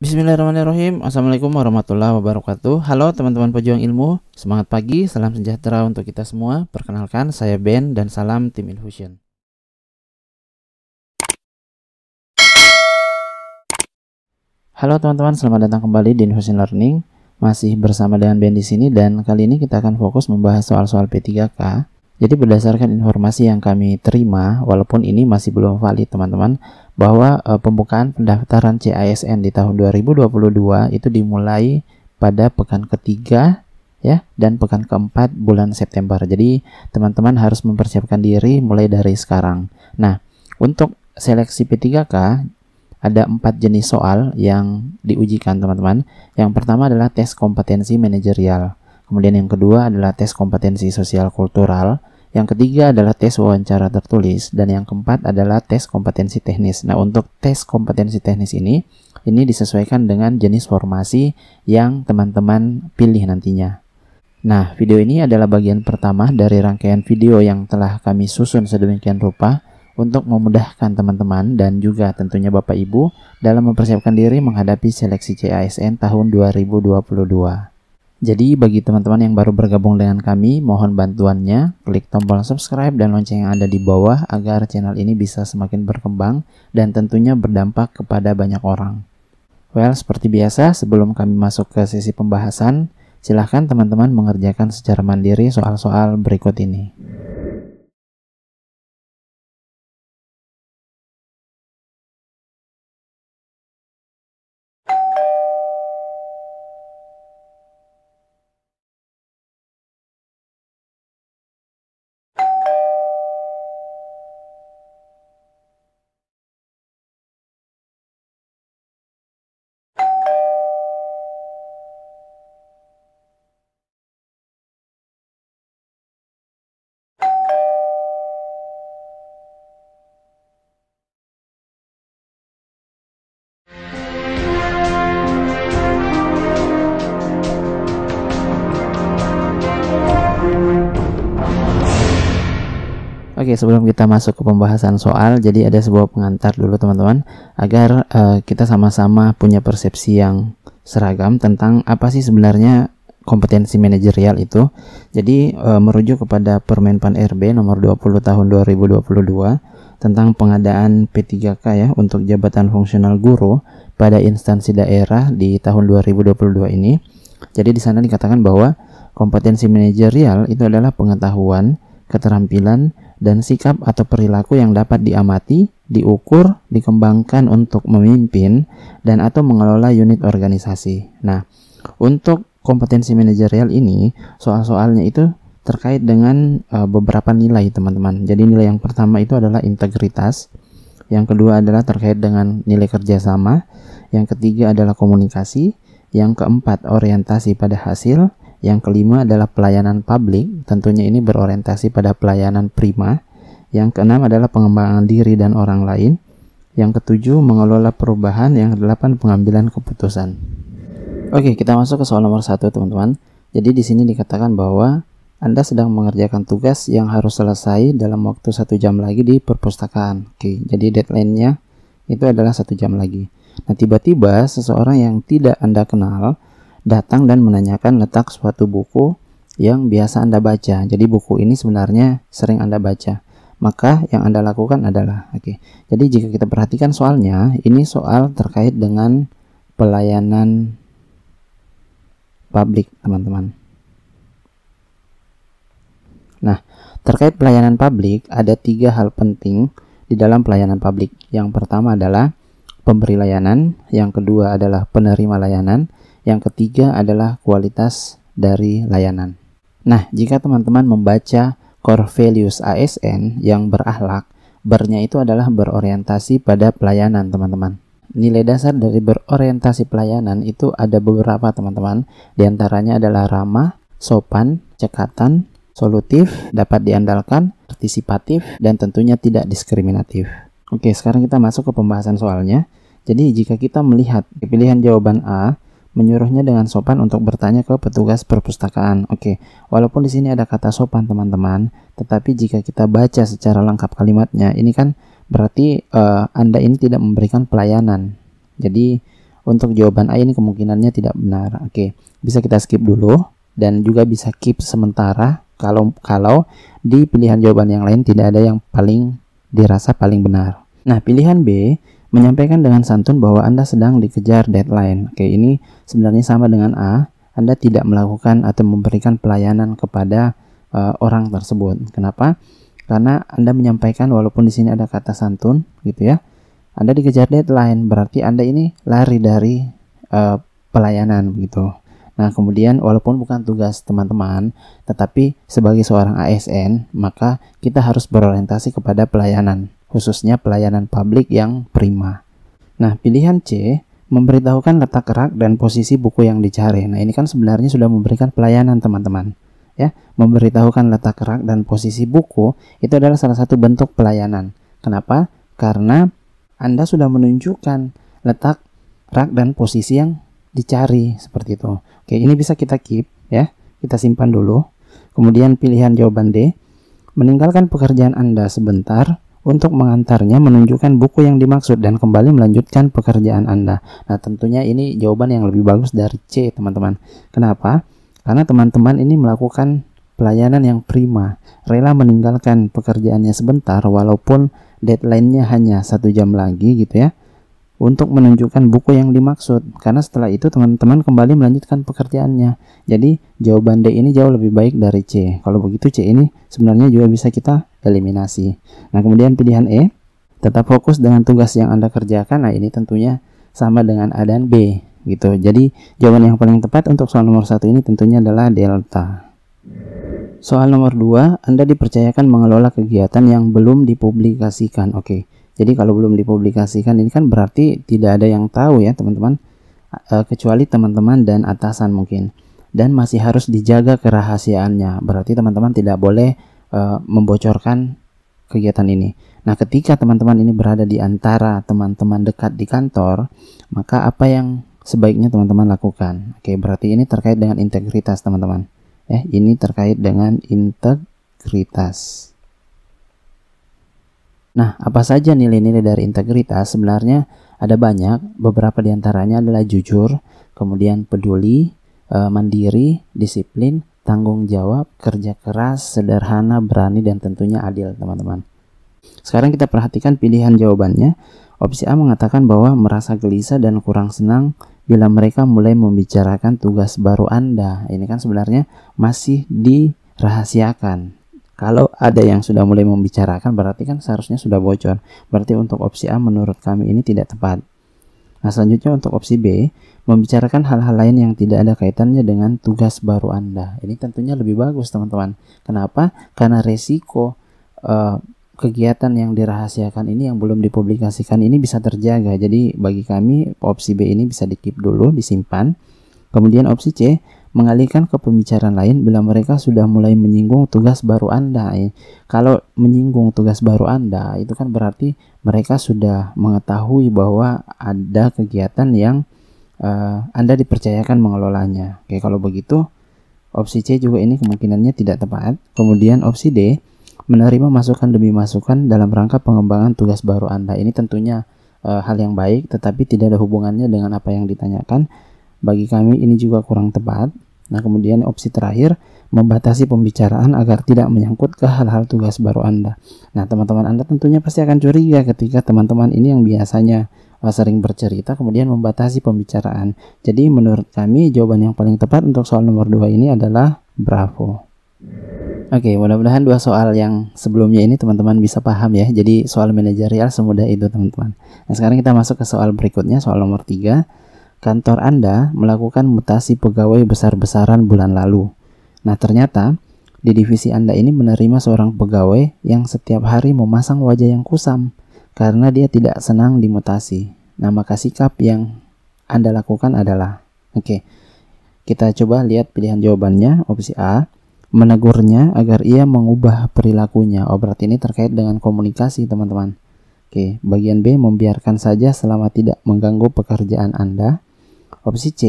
Bismillahirrahmanirrahim. Assalamualaikum warahmatullahi wabarakatuh. Halo teman-teman pejuang ilmu, semangat pagi, salam sejahtera untuk kita semua. Perkenalkan, saya Ben dan salam tim Infusion. Halo teman-teman, selamat datang kembali di Infusion Learning. Masih bersama dengan Ben di sini dan kali ini kita akan fokus membahas soal-soal P3K. Jadi berdasarkan informasi yang kami terima, walaupun ini masih belum valid teman-teman, bahwa pembukaan pendaftaran CASN di tahun 2022 itu dimulai pada pekan ketiga ya dan pekan keempat bulan September. Jadi teman-teman harus mempersiapkan diri mulai dari sekarang. Nah, untuk seleksi P3K ada 4 jenis soal yang diujikan teman-teman. Yang pertama adalah tes kompetensi manajerial. Kemudian yang kedua adalah tes kompetensi sosial kultural. Yang ketiga adalah tes wawancara tertulis, dan yang keempat adalah tes kompetensi teknis. Nah, untuk tes kompetensi teknis ini disesuaikan dengan jenis formasi yang teman-teman pilih nantinya. Nah, video ini adalah bagian pertama dari rangkaian video yang telah kami susun sedemikian rupa untuk memudahkan teman-teman dan juga tentunya Bapak Ibu dalam mempersiapkan diri menghadapi seleksi CASN tahun 2022. Jadi bagi teman-teman yang baru bergabung dengan kami, mohon bantuannya, klik tombol subscribe dan lonceng yang ada di bawah agar channel ini bisa semakin berkembang dan tentunya berdampak kepada banyak orang. Well, seperti biasa, sebelum kami masuk ke sesi pembahasan, silahkan teman-teman mengerjakan secara mandiri soal-soal berikut ini. Oke, sebelum kita masuk ke pembahasan soal, jadi ada sebuah pengantar dulu teman-teman, agar kita sama-sama punya persepsi yang seragam tentang apa sih sebenarnya kompetensi manajerial itu. Jadi merujuk kepada Permenpan RB nomor 20 tahun 2022 tentang pengadaan P3K ya untuk jabatan fungsional guru pada instansi daerah di tahun 2022 ini. Jadi di sana dikatakan bahwa kompetensi manajerial itu adalah pengetahuan, keterampilan, dan sikap atau perilaku yang dapat diamati, diukur, dikembangkan untuk memimpin dan atau mengelola unit organisasi. Nah, untuk kompetensi manajerial ini, soal-soalnya itu terkait dengan beberapa nilai teman-teman. Jadi nilai yang pertama itu adalah integritas, yang kedua adalah terkait dengan nilai kerjasama, yang ketiga adalah komunikasi, yang keempat orientasi pada hasil, yang kelima adalah pelayanan publik, tentunya ini berorientasi pada pelayanan prima. Yang keenam adalah pengembangan diri dan orang lain. Yang ketujuh mengelola perubahan. Yang kedelapan pengambilan keputusan. Oke, kita masuk ke soal nomor 1 teman-teman. Jadi di sini dikatakan bahwa Anda sedang mengerjakan tugas yang harus selesai dalam waktu 1 jam lagi di perpustakaan. Oke, jadi deadline-nya itu adalah 1 jam lagi. Nah, tiba-tiba seseorang yang tidak Anda kenal datang dan menanyakan letak suatu buku yang biasa Anda baca. Jadi buku ini sebenarnya sering Anda baca. Maka yang Anda lakukan adalah, jadi jika kita perhatikan soalnya, ini soal terkait dengan pelayanan publik, teman-teman. Nah, terkait pelayanan publik, ada 3 hal penting di dalam pelayanan publik. Yang pertama adalah pemberi layanan, yang kedua adalah penerima layanan, yang ketiga adalah kualitas dari layanan. Nah, jika teman-teman membaca core values ASN yang berakhlak, ber-nya itu adalah berorientasi pada pelayanan, teman-teman. Nilai dasar dari berorientasi pelayanan itu ada beberapa, teman-teman. Di antaranya adalah ramah, sopan, cekatan, solutif, dapat diandalkan, partisipatif, dan tentunya tidak diskriminatif. Oke, sekarang kita masuk ke pembahasan soalnya. Jadi jika kita melihat pilihan jawaban A, menyuruhnya dengan sopan untuk bertanya ke petugas perpustakaan. Walaupun di sini ada kata sopan teman-teman, tetapi jika kita baca secara lengkap kalimatnya, ini kan berarti Anda ini tidak memberikan pelayanan. Jadi untuk jawaban A ini kemungkinannya tidak benar. Oke, bisa kita skip dulu dan juga bisa keep sementara kalau di pilihan jawaban yang lain tidak ada yang paling dirasa paling benar. Nah, pilihan B menyampaikan dengan santun bahwa Anda sedang dikejar deadline. Oke, ini sebenarnya sama dengan A. Anda tidak melakukan atau memberikan pelayanan kepada orang tersebut. Kenapa? Karena Anda menyampaikan, walaupun di sini ada kata santun gitu ya, Anda dikejar deadline, berarti Anda ini lari dari pelayanan gitu. Nah, kemudian walaupun bukan tugas teman-teman, tetapi sebagai seorang ASN, maka kita harus berorientasi kepada pelayanan, khususnya pelayanan publik yang prima. Nah, pilihan C memberitahukan letak rak dan posisi buku yang dicari. Nah, ini kan sebenarnya sudah memberikan pelayanan teman-teman. Ya, memberitahukan letak rak dan posisi buku itu adalah salah satu bentuk pelayanan. Kenapa? Karena Anda sudah menunjukkan letak rak dan posisi yang dicari seperti itu. Oke, ini bisa kita keep ya. Kita simpan dulu. Kemudian pilihan jawaban D, meninggalkan pekerjaan Anda sebentar untuk mengantarnya menunjukkan buku yang dimaksud dan kembali melanjutkan pekerjaan Anda. Nah, tentunya ini jawaban yang lebih bagus dari C, teman-teman. Kenapa? Karena teman-teman ini melakukan pelayanan yang prima, rela meninggalkan pekerjaannya sebentar walaupun deadline-nya hanya 1 jam lagi gitu ya, untuk menunjukkan buku yang dimaksud. Karena setelah itu teman-teman kembali melanjutkan pekerjaannya. Jadi jawaban D ini jauh lebih baik dari C. Kalau begitu C ini sebenarnya juga bisa kita eliminasi. Nah, kemudian pilihan E, tetap fokus dengan tugas yang Anda kerjakan. Nah, ini tentunya sama dengan A dan B gitu. Jadi jawaban yang paling tepat untuk soal nomor 1 ini tentunya adalah delta. Soal nomor 2, Anda dipercayakan mengelola kegiatan yang belum dipublikasikan. Oke. Jadi kalau belum dipublikasikan ini kan berarti tidak ada yang tahu ya teman-teman, kecuali teman-teman dan atasan mungkin, dan masih harus dijaga kerahasiaannya. Berarti teman-teman tidak boleh membocorkan kegiatan ini. Nah, ketika teman-teman ini berada di antara teman-teman dekat di kantor, maka apa yang sebaiknya teman-teman lakukan? Oke, berarti ini terkait dengan integritas teman-teman. Ini terkait dengan integritas. Nah, apa saja nilai-nilai dari integritas? Sebenarnya ada banyak, beberapa diantaranya adalah jujur, kemudian peduli, mandiri, disiplin, tanggung jawab, kerja keras, sederhana, berani, dan tentunya adil, teman-teman. Sekarang kita perhatikan pilihan jawabannya. Opsi A mengatakan bahwa merasa gelisah dan kurang senang bila mereka mulai membicarakan tugas baru Anda. Ini kan sebenarnya masih dirahasiakan. Kalau ada yang sudah mulai membicarakan berarti kan seharusnya sudah bocor. Berarti untuk opsi A menurut kami ini tidak tepat. Nah, selanjutnya untuk opsi B, membicarakan hal-hal lain yang tidak ada kaitannya dengan tugas baru Anda. Ini tentunya lebih bagus teman-teman. Kenapa? Karena resiko kegiatan yang dirahasiakan ini yang belum dipublikasikan ini bisa terjaga. Jadi bagi kami opsi B ini bisa di-keep dulu, disimpan. Kemudian opsi C, mengalihkan ke pembicaraan lain bila mereka sudah mulai menyinggung tugas baru Anda. Kalau menyinggung tugas baru Anda, itu kan berarti mereka sudah mengetahui bahwa ada kegiatan yang Anda dipercayakan mengelolanya. Oke, kalau begitu opsi C juga ini kemungkinannya tidak tepat. Kemudian opsi D, menerima masukan demi masukan dalam rangka pengembangan tugas baru Anda. Ini tentunya hal yang baik, tetapi tidak ada hubungannya dengan apa yang ditanyakan. Bagi kami ini juga kurang tepat. Nah, kemudian opsi terakhir, membatasi pembicaraan agar tidak menyangkut ke hal-hal tugas baru Anda. Nah, teman-teman Anda tentunya pasti akan curiga ketika teman-teman ini yang biasanya sering bercerita kemudian membatasi pembicaraan. Jadi menurut kami jawaban yang paling tepat untuk soal nomor 2 ini adalah bravo. Oke, mudah-mudahan 2 soal yang sebelumnya ini teman-teman bisa paham ya. Jadi soal manajerial semudah itu teman-teman. Nah, sekarang kita masuk ke soal berikutnya, soal nomor 3. Kantor Anda melakukan mutasi pegawai besar-besaran bulan lalu. Nah, ternyata di divisi Anda ini menerima seorang pegawai yang setiap hari memasang wajah yang kusam karena dia tidak senang dimutasi. Nah, maka sikap yang Anda lakukan adalah, kita coba lihat pilihan jawabannya. Opsi A, menegurnya agar ia mengubah perilakunya. Berarti ini terkait dengan komunikasi teman-teman. Bagian B, membiarkan saja selama tidak mengganggu pekerjaan Anda. Opsi C,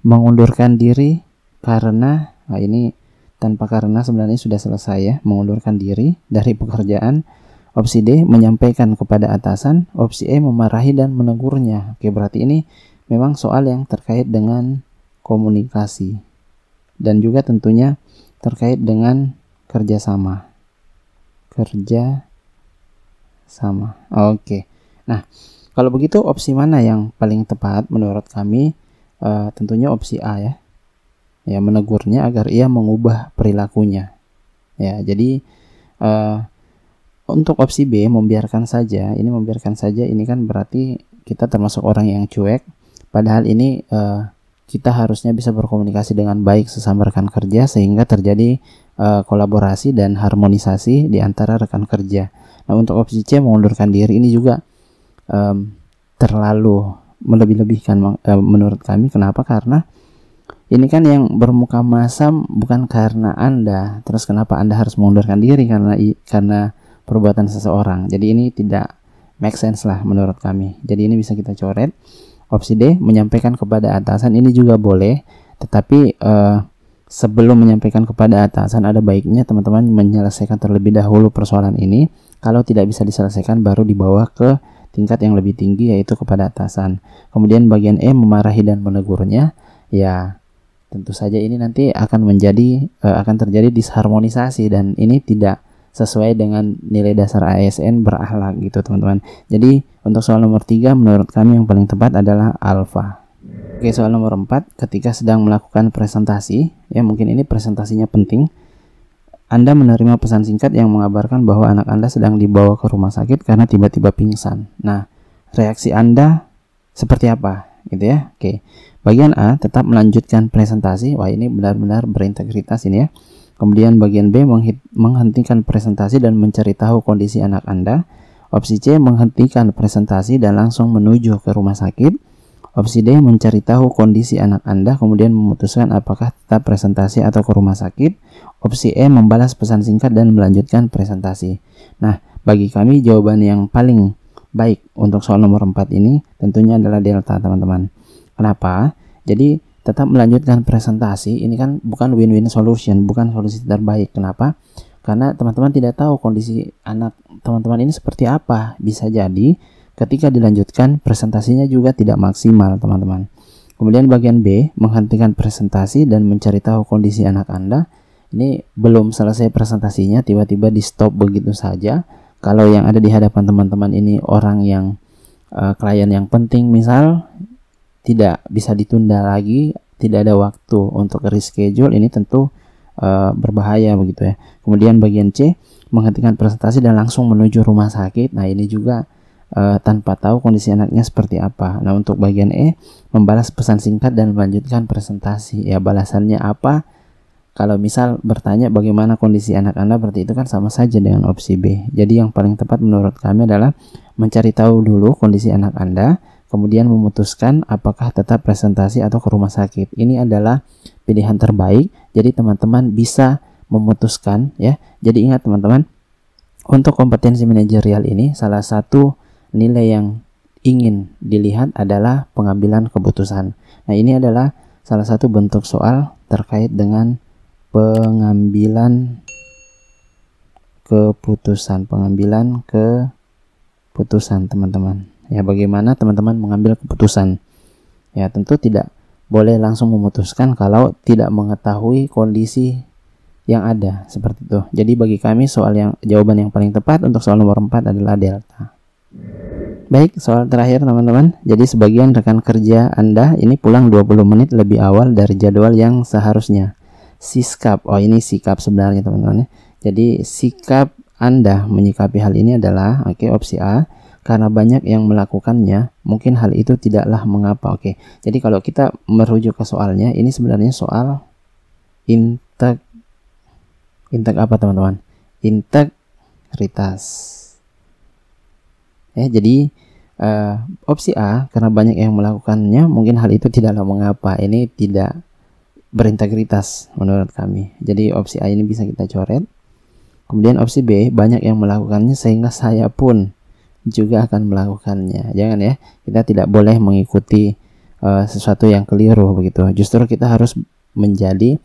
mengundurkan diri karena, ini tanpa karena sebenarnya sudah selesai ya, mengundurkan diri dari pekerjaan. Opsi D, menyampaikan kepada atasan. Opsi E, memarahi dan menegurnya. Berarti ini memang soal yang terkait dengan komunikasi dan juga tentunya terkait dengan kerjasama. Oke. Nah, kalau begitu opsi mana yang paling tepat menurut kami? Tentunya opsi A ya. Ya, menegurnya agar ia mengubah perilakunya. Ya, jadi untuk opsi B membiarkan saja. Ini kan berarti kita termasuk orang yang cuek. Padahal ini kita harusnya bisa berkomunikasi dengan baik sesama rekan kerja sehingga terjadi kolaborasi dan harmonisasi di antara rekan kerja. Nah, untuk opsi C mengundurkan diri ini juga terlalu melebih-lebihkan menurut kami. Kenapa? Karena ini kan yang bermuka masam bukan karena Anda. Terus kenapa Anda harus mengundurkan diri karena perbuatan seseorang? Jadi ini tidak make sense lah menurut kami. Jadi ini bisa kita coret. Opsi D, menyampaikan kepada atasan, ini juga boleh, tetapi sebelum menyampaikan kepada atasan ada baiknya teman-teman menyelesaikan terlebih dahulu persoalan ini. Kalau tidak bisa diselesaikan baru dibawa ke tingkat yang lebih tinggi, yaitu kepada atasan. Kemudian bagian E, memarahi dan menegurnya. Ya, tentu saja ini nanti akan terjadi disharmonisasi dan ini tidak sesuai dengan nilai dasar ASN berakhlak gitu teman-teman. Jadi untuk soal nomor 3 menurut kami yang paling tepat adalah alfa. Oke, soal nomor 4, ketika sedang melakukan presentasi, ya mungkin ini presentasinya penting, Anda menerima pesan singkat yang mengabarkan bahwa anak Anda sedang dibawa ke rumah sakit karena tiba-tiba pingsan. Nah, reaksi Anda seperti apa? Gitu ya. Oke. Bagian A, tetap melanjutkan presentasi. Wah, ini benar-benar berintegritas ini ya. Kemudian bagian B, menghentikan presentasi dan mencari tahu kondisi anak Anda. Opsi C, menghentikan presentasi dan langsung menuju ke rumah sakit. Opsi D, mencari tahu kondisi anak Anda kemudian memutuskan apakah tetap presentasi atau ke rumah sakit. Opsi E, membalas pesan singkat dan melanjutkan presentasi. Nah, bagi kami jawaban yang paling baik untuk soal nomor 4 ini tentunya adalah delta teman-teman. Kenapa? Jadi tetap melanjutkan presentasi ini kan bukan win-win solution, bukan solusi terbaik. Kenapa? Karena teman-teman tidak tahu kondisi anak teman-teman ini seperti apa. Bisa jadi ketika dilanjutkan presentasinya juga tidak maksimal teman-teman. Kemudian bagian B, menghentikan presentasi dan mencari tahu kondisi anak Anda. Ini belum selesai presentasinya tiba-tiba di stop begitu saja. Kalau yang ada di hadapan teman-teman ini orang yang klien yang penting misal, tidak bisa ditunda lagi, tidak ada waktu untuk reschedule, ini tentu berbahaya begitu ya. Kemudian bagian C, menghentikan presentasi dan langsung menuju rumah sakit. Nah, ini juga tanpa tahu kondisi anaknya seperti apa. Nah, untuk bagian E, membalas pesan singkat dan melanjutkan presentasi. Ya, balasannya apa? Kalau misal bertanya bagaimana kondisi anak Anda, berarti itu kan sama saja dengan opsi B. Jadi yang paling tepat menurut kami adalah mencari tahu dulu kondisi anak Anda, kemudian memutuskan apakah tetap presentasi atau ke rumah sakit. Ini adalah pilihan terbaik. Jadi teman-teman bisa memutuskan ya. Jadi ingat teman-teman, untuk kompetensi manajerial ini salah satu nilai yang ingin dilihat adalah pengambilan keputusan. Nah, ini adalah salah satu bentuk soal terkait dengan pengambilan keputusan, teman-teman. Ya, bagaimana teman-teman mengambil keputusan? Ya, tentu tidak boleh langsung memutuskan kalau tidak mengetahui kondisi yang ada, seperti itu. Jadi bagi kami jawaban yang paling tepat untuk soal nomor 4 adalah delta. Baik, soal terakhir teman-teman. Jadi sebagian rekan kerja Anda ini pulang 20 menit lebih awal dari jadwal yang seharusnya. Sikap, ini sikap sebenarnya teman-teman ya. Jadi sikap Anda menyikapi hal ini adalah opsi A, karena banyak yang melakukannya, mungkin hal itu tidaklah mengapa. Jadi kalau kita merujuk ke soalnya, ini sebenarnya soal apa teman-teman? Integritas. Jadi opsi A, karena banyak yang melakukannya, mungkin hal itu tidaklah mengapa. Ini tidak berintegritas menurut kami. Jadi opsi A ini bisa kita coret. Kemudian opsi B, banyak yang melakukannya sehingga saya pun juga akan melakukannya. Jangan ya, kita tidak boleh mengikuti sesuatu yang keliru begitu. Justru kita harus menjadi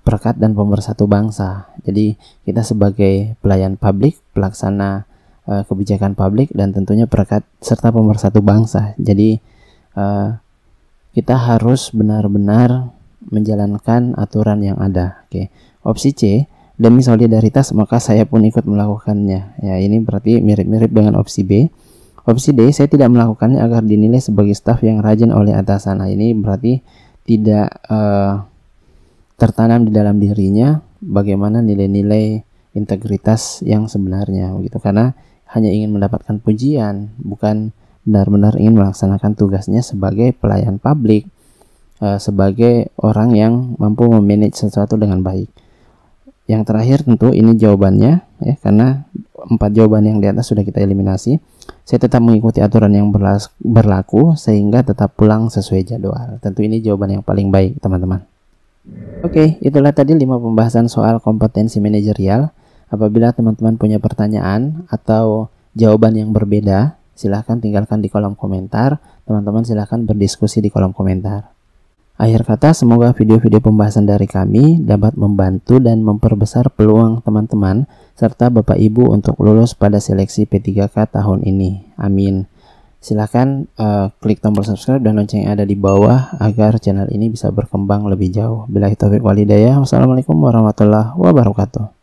perekat dan pemersatu bangsa. Jadi kita sebagai pelayan publik, pelaksana kebijakan publik, dan tentunya perekat serta pemersatu bangsa. Jadi kita harus benar-benar menjalankan aturan yang ada. Oke. Opsi C, demi solidaritas maka saya pun ikut melakukannya. Ya, ini berarti mirip-mirip dengan opsi B. Opsi D, saya tidak melakukannya agar dinilai sebagai staf yang rajin oleh atasan. Nah, ini berarti tidak tertanam di dalam dirinya bagaimana nilai-nilai integritas yang sebenarnya begitu, karena hanya ingin mendapatkan pujian, bukan benar-benar ingin melaksanakan tugasnya sebagai pelayan publik, sebagai orang yang mampu memanage sesuatu dengan baik. Yang terakhir tentu ini jawabannya ya, karena 4 jawaban yang di atas sudah kita eliminasi. Saya tetap mengikuti aturan yang berlaku sehingga tetap pulang sesuai jadwal. Tentu ini jawaban yang paling baik, teman-teman. Oke, itulah tadi 5 pembahasan soal kompetensi manajerial. Apabila teman-teman punya pertanyaan atau jawaban yang berbeda, silahkan tinggalkan di kolom komentar. Teman-teman silahkan berdiskusi di kolom komentar. Akhir kata, semoga video-video pembahasan dari kami dapat membantu dan memperbesar peluang teman-teman serta Bapak Ibu untuk lulus pada seleksi P3K tahun ini. Amin. Silahkan klik tombol subscribe dan lonceng yang ada di bawah agar channel ini bisa berkembang lebih jauh. Billahi taufiq wal hidayah. Wassalamualaikum warahmatullahi wabarakatuh.